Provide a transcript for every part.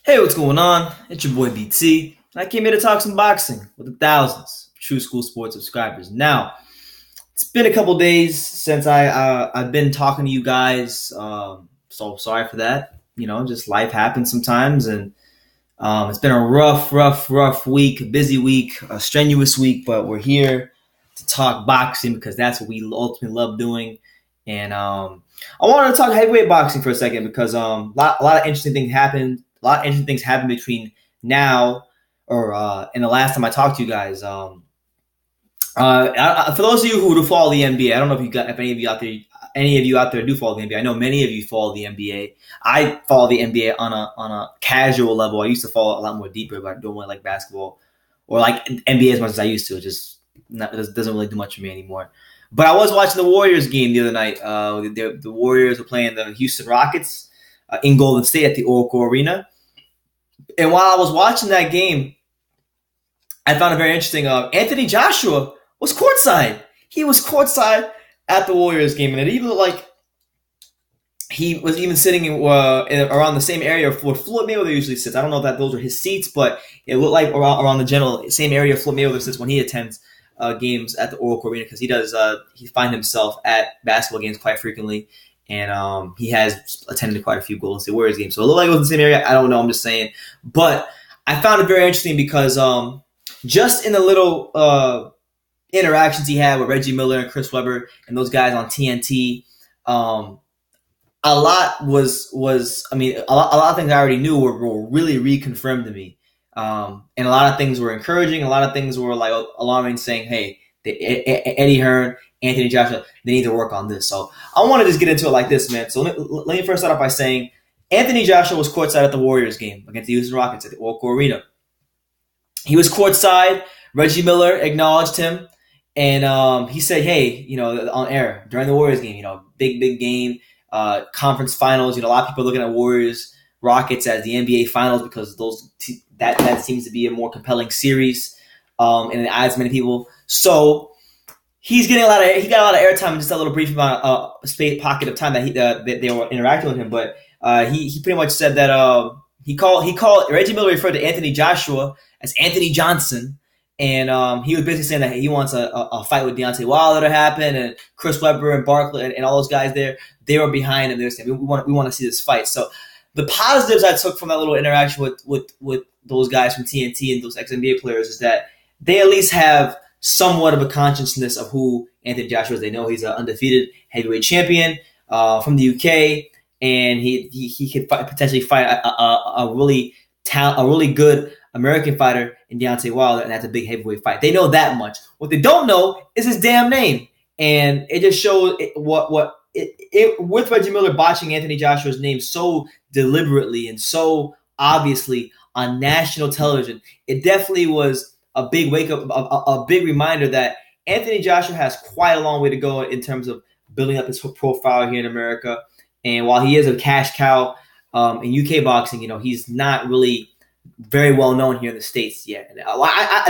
Hey, what's going on? It's your boy BT. I came here to talk some boxing with the thousands of True School Sports subscribers. Now, it's been a couple days since I've been talking to you guys. So sorry for that. Just life happens sometimes, and it's been a rough week, busy week, a strenuous week. But we're here to talk boxing because that's what we ultimately love doing. And I wanted to talk heavyweight boxing for a second because a lot of interesting things happened. A lot of interesting things happened between now and the last time I talked to you guys. For those of you who do follow the NBA, I don't know if any of you out there do follow the NBA. I know many of you follow the NBA. I follow the NBA on a casual level. I used to follow a lot more deeper, but I don't really like basketball or like NBA as much as I used to. It doesn't really do much for me anymore. But I was watching the Warriors game the other night. The Warriors were playing the Houston Rockets in Golden State at the Oracle Arena. And while I was watching that game, I found it very interesting. Anthony Joshua was courtside. He was courtside at the Warriors game, and it even looked like he was even sitting around the same area where Floyd Mayweather usually sits. I don't know if those are his seats, but it looked like around the general same area Floyd Mayweather sits when he attends games at the Oracle Arena, because he finds himself at basketball games quite frequently. And he has attended quite a few Golden State Warriors games. So it looked like it was in the same area. I don't know. I'm just saying. But I found it very interesting because just in the little interactions he had with Reggie Miller and Chris Webber and those guys on TNT, a lot of things I already knew were really reconfirmed to me. And a lot of things were encouraging. A lot of things were like alarming, saying, hey, Eddie Hearn, Anthony Joshua, they need to work on this. So I want to just get into it like this, man. So let me first start off by saying Anthony Joshua was courtside at the Warriors game against the Houston Rockets at the Oracle Arena. He was courtside. Reggie Miller acknowledged him, and he said, hey, on air during the Warriors game, big game, conference finals. A lot of people are looking at Warriors Rockets as the NBA finals because that seems to be a more compelling series in the eyes of many people. So he got a lot of airtime in just a little brief amount pocket of time that they were interacting with him. But he pretty much said that he called Reggie Miller referred to Anthony Joshua as Anthony Johnson, and he was basically saying that he wants a fight with Deontay Wilder to happen, and Chris Webber and Barkley and all those guys there, they were behind him. They were saying we want to see this fight. So the positives I took from that little interaction with those guys from TNT and those ex-NBA players is that they at least have somewhat of a consciousness of who Anthony Joshua is. They know he's an undefeated heavyweight champion from the UK, and he could potentially fight a really good American fighter in Deontay Wilder, and that's a big heavyweight fight. They know that much. What they don't know is his damn name, and it just shows with Reggie Miller botching Anthony Joshua's name so deliberately and so obviously on national television. It definitely was a big wake-up, a big reminder that Anthony Joshua has quite a long way to go in terms of building up his profile here in America. And while he is a cash cow in UK boxing, he's not really very well known here in the States yet. And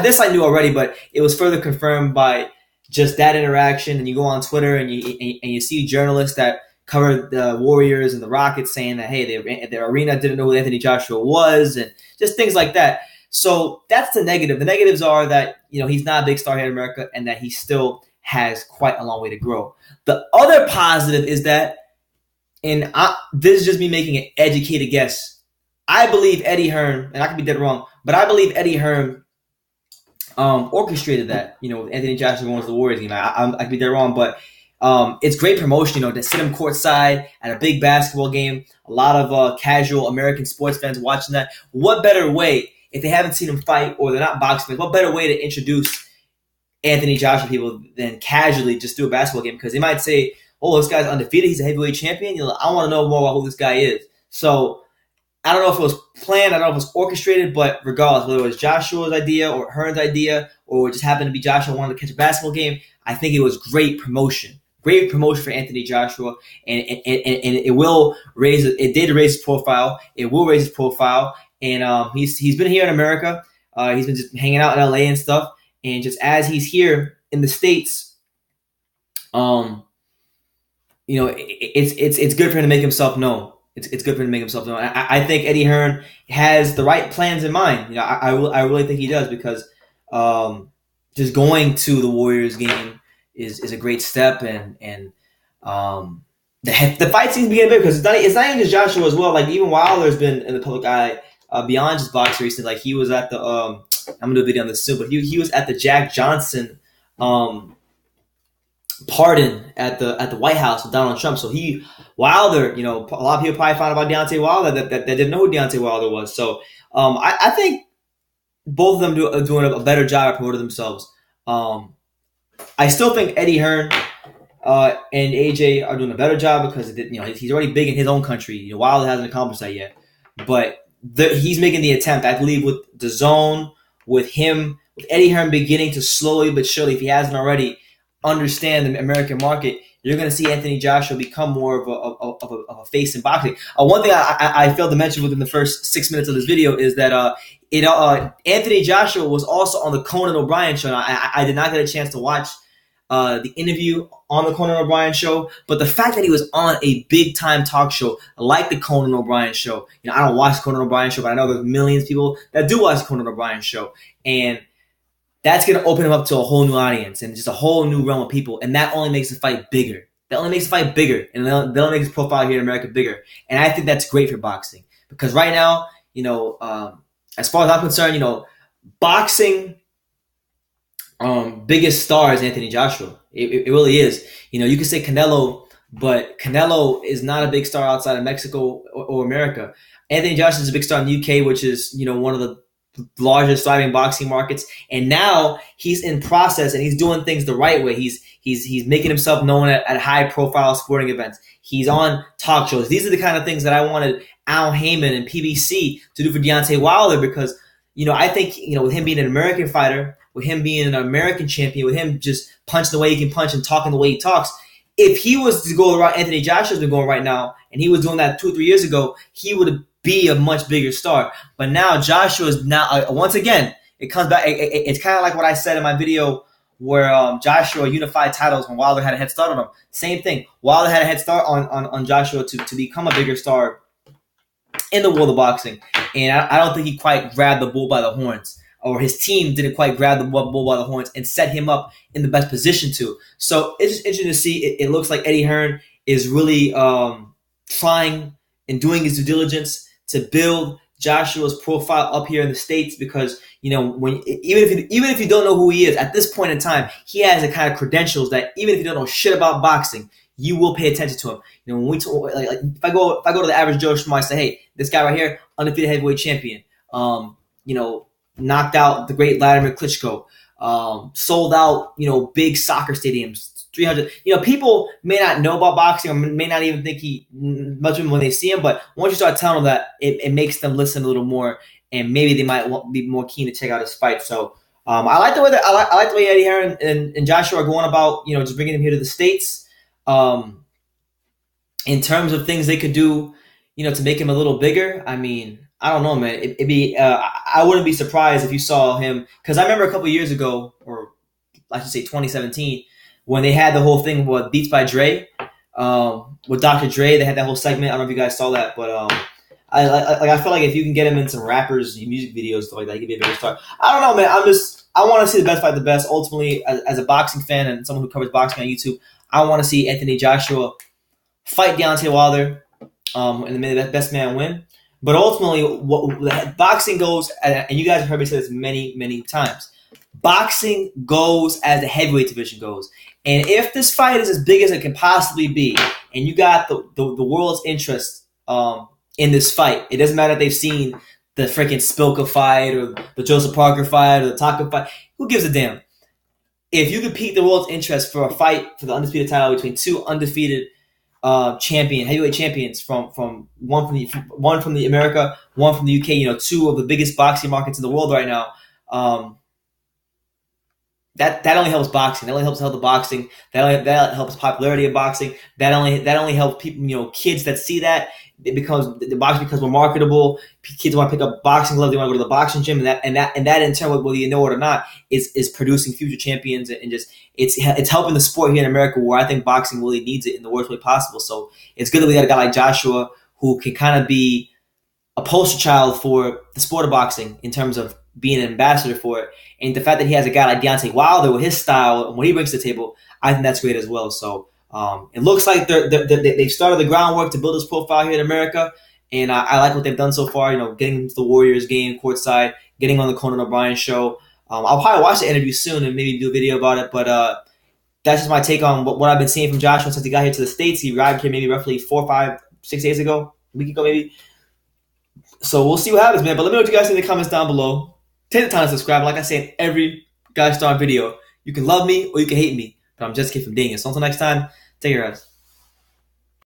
this I knew already, but it was further confirmed by just that interaction. And you go on Twitter and you see journalists that cover the Warriors and the Rockets saying that, hey, the arena didn't know who Anthony Joshua was, and just things like that. So that's the negative. The negatives are that, he's not a big star here in America and that he still has quite a long way to grow. The other positive is that, and this is just me making an educated guess, I believe Eddie Hearn, and I could be dead wrong, but I believe Eddie Hearn orchestrated that, with Anthony Joshua going to the Warriors game. I could be dead wrong, but it's great promotion, to sit him courtside at a big basketball game. A lot of casual American sports fans watching that. What better way, if they haven't seen him fight or they're not boxing fans, what better way to introduce Anthony Joshua to people than casually just do a basketball game? Because they might say, oh, this guy's undefeated, he's a heavyweight champion. I want to know more about who this guy is. So I don't know if it was planned, I don't know if it was orchestrated, but regardless, whether it was Joshua's idea or Hearn's idea or it just happened to be Joshua wanted to catch a basketball game, I think it was great promotion. Great promotion for Anthony Joshua, and it did raise his profile. It will raise his profile. And he's been here in America. He's been just hanging out in LA and stuff. And just as he's here in the States, it's good for him to make himself known. it's good for him to make himself known. I think Eddie Hearn has the right plans in mind. I really think he does, because just going to the Warriors game is a great step, and the fight seems to be getting bigger, because it's not even just Joshua as well. Like, even Wilder's been in the public eye beyond just boxing recently. Like, he was at the I'm gonna do a video on this soon, but he was at the Jack Johnson pardon at the White House with Donald Trump. So Wilder, a lot of people probably found out about Deontay Wilder that didn't know who Deontay Wilder was. So I think both of them are doing a better job at promoting themselves. I still think Eddie Hearn and AJ are doing a better job, because he's already big in his own country. Wilder hasn't accomplished that yet, but he's making the attempt. I believe with the zone, with Eddie Hearn beginning to slowly but surely, if he hasn't already, understand the American market, you're going to see Anthony Joshua become more of a face in boxing. One thing I failed to mention within the first 6 minutes of this video is that Anthony Joshua was also on the Conan O'Brien show. Now, I did not get a chance to watch the interview on the Conan O'Brien show, but the fact that he was on a big-time talk show like the Conan O'Brien show, I don't watch the Conan O'Brien show, but I know there's millions of people that do watch the Conan O'Brien show, and that's going to open him up to a whole new audience and just a whole new realm of people, and that only makes the fight bigger. That only makes the fight bigger, and that'll make his profile here in America bigger. And I think that's great for boxing, because right now, as far as I'm concerned, boxing biggest star is Anthony Joshua. It really is. You can say Canelo, but Canelo is not a big star outside of Mexico or America. Anthony Joshua is a big star in the UK, which is one of the largest thriving boxing markets, and now he's in process and he's doing things the right way. He's making himself known at high profile sporting events. He's on talk shows. These are the kind of things that I wanted Al Heyman and PBC to do for Deontay Wilder, because I think with him being an American fighter, with him being an American champion, with him just punching the way he can punch and talking the way he talks, if he was to go the route Anthony Joshua's been going right now, and he was doing that 2 or 3 years ago, he would have be a much bigger star. But now Joshua is now once again, it comes back. It's kind of like what I said in my video where Joshua unified titles when Wilder had a head start on him. Same thing. Wilder had a head start on Joshua to become a bigger star in the world of boxing, and I don't think he quite grabbed the bull by the horns, or his team didn't quite grab the bull by the horns and set him up in the best position to. So it's just interesting to see. It looks like Eddie Hearn is really trying and doing his due diligence to build Joshua's profile up here in the States, because even if you don't know who he is at this point in time, he has the kind of credentials that even if you don't know shit about boxing, you will pay attention to him. When we if I go to the average Joe Schmo, I say, hey, this guy right here, undefeated heavyweight champion, knocked out the great Vladimir Klitschko, sold out big soccer stadiums. 300. People may not know about boxing, or may not even think much of him when they see him. But once you start telling them that, it makes them listen a little more, and maybe they might be more keen to check out his fight. So I like the way I like the way Eddie Hearn and Joshua are going about just bringing him here to the States. In terms of things they could do, to make him a little bigger. I mean, I don't know, man. It'd be I wouldn't be surprised if you saw him, because I remember a couple years ago, or I should say 2017. When they had the whole thing with Beats by Dre, with Dr. Dre, they had that whole segment. I don't know if you guys saw that, but I feel like if you can get him in some rappers' music videos, stuff like that, he could be a bigger star. I don't know, man. I want to see the best fight the best. Ultimately, as a boxing fan and someone who covers boxing on YouTube, I want to see Anthony Joshua fight Deontay Wilder, and the best man win. But ultimately, what boxing goes, and you guys have heard me say this many, many times, boxing goes as the heavyweight division goes. And if this fight is as big as it can possibly be, and you got the world's interest in this fight, it doesn't matter if they've seen the freaking Spilka fight or the Joseph Parker fight or the Taka fight. Who gives a damn? If you could pique the world's interest for a fight for the undisputed title between two undefeated heavyweight champions from one from the America, one from the UK, two of the biggest boxing markets in the world right now. That only helps boxing. That only helps the boxing. That helps popularity of boxing. That only helps people, kids that see that. The boxing becomes more marketable. Kids want to pick up boxing gloves. They want to go to the boxing gym, and that in turn, whether you know it or not, is producing future champions, and just it's helping the sport here in America, where I think boxing really needs it in the worst way possible. So it's good that we got a guy like Joshua who can kind of be a poster child for the sport of boxing in terms of being an ambassador for it. And the fact that he has a guy like Deontay Wilder with his style and what he brings to the table, I think that's great as well. So it looks like they've started the groundwork to build his profile here in America. And I like what they've done so far, getting into the Warriors game courtside, getting on the Conan O'Brien show. I'll probably watch the interview soon and maybe do a video about it. But that's just my take on what I've been seeing from Joshua since he got here to the States. He arrived here maybe roughly 4, 5, 6 days ago, a week ago maybe. So we'll see what happens, man. But let me know what you guys think in the comments down below. Take the time to subscribe. Like I say in every Guy Star video, you can love me or you can hate me. But I'm just a kid from Dingus. So until next time, take care, guys.